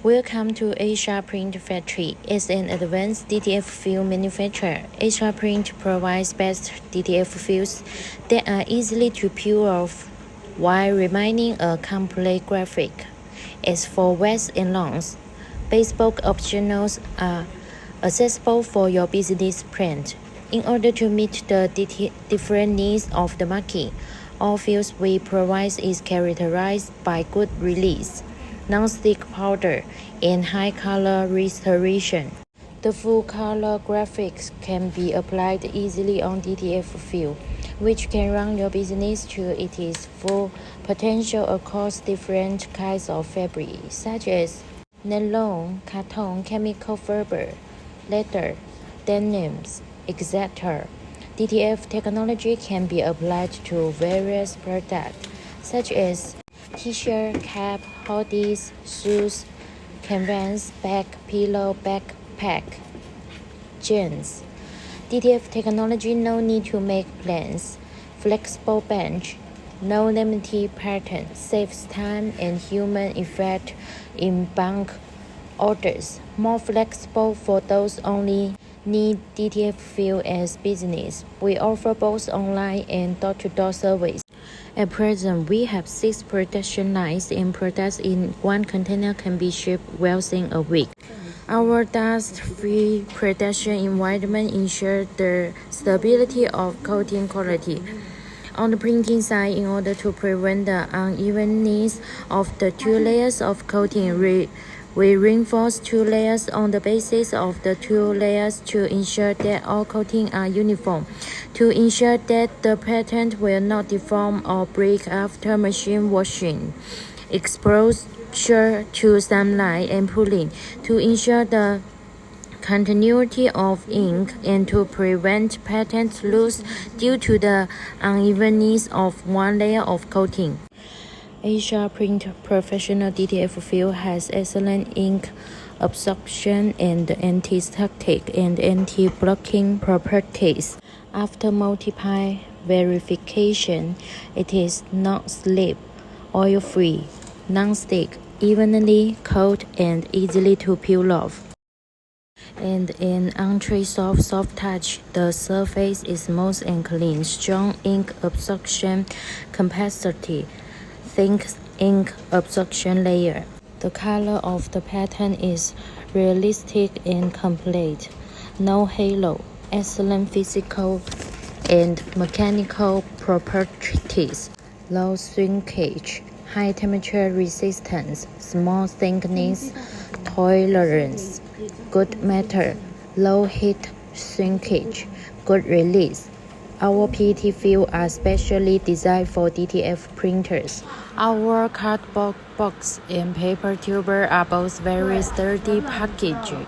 Welcome to Asia Print Factory. It's an advanced DTF film manufacturer. Asia Print provides best DTF films that are easily to peel off while remaining a complete graphic. As for weights and longs, bespoke optionals are accessible for your business print. In order to meet the different needs of the market, all films we provide is characterized by good release, non-stick powder, and high color restoration. The full color graphics can be applied easily on DTF film, which can run your business to its full potential across different kinds of fabric, such as nylon, cotton, chemical fiber, leather, denims, etc. DTF technology can be applied to various products, such as t-shirt, cap, hoodies, shoes, canvas, bag, pillow, backpack, jeans. DTF technology no need to make plans. Flexible bench, no limited pattern, saves time and human effort in bulk orders. More flexible for those only need DTF film as business. We offer both online and door-to-door service. At present, we have 6 production lines, and products in one container can be shipped within a week. Our dust-free production environment ensures the stability of coating quality. On the printing side, in order to prevent the unevenness of the 2 layers of coating, we reinforce 2 layers on the basis of the 2 layers to ensure that all coatings are uniform. To ensure that the pattern will not deform or break after machine washing, exposure to sunlight and pulling, to ensure the continuity of ink and to prevent patterns loss due to the unevenness of one layer of coating. Asia Print Professional DTF film has excellent ink absorption and anti-static and anti-blocking properties. After multiple verification, it is not slip, oil-free, non-stick, evenly coated and easily to peel off. And an soft touch, the surface is smooth and clean, strong ink absorption capacity, thick ink absorption layer. The color of the pattern is realistic and complete. No halo, excellent physical and mechanical properties, low shrinkage, high temperature resistance, small thickness tolerance, good matter, low heat shrinkage, good release. Our PET films are specially designed for DTF printers. Our cardboard box and paper tuber are both very sturdy packaging,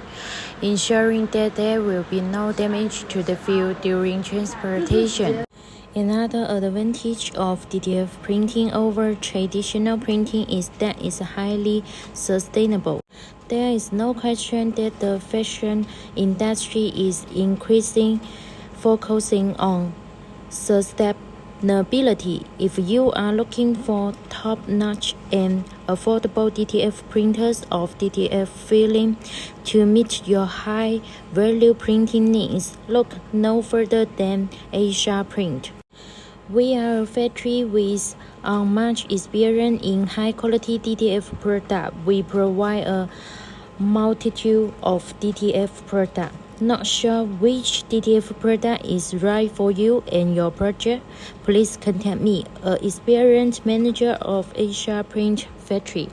ensuring that there will be no damage to the film during transportation. Another advantage of DTF printing over traditional printing is that it's highly sustainable. There is no question that the fashion industry is increasingly focusing on sustainability. If you are looking for top-notch and affordable DTF printers of DTF film to meet your high-value printing needs, look no further than Asia Print. We are a factory with much experience in high-quality DTF products. We provide a multitude of DTF products. Not sure which DTF product is right for you and your project? Please contact me, an experienced manager of Asia Print Factory.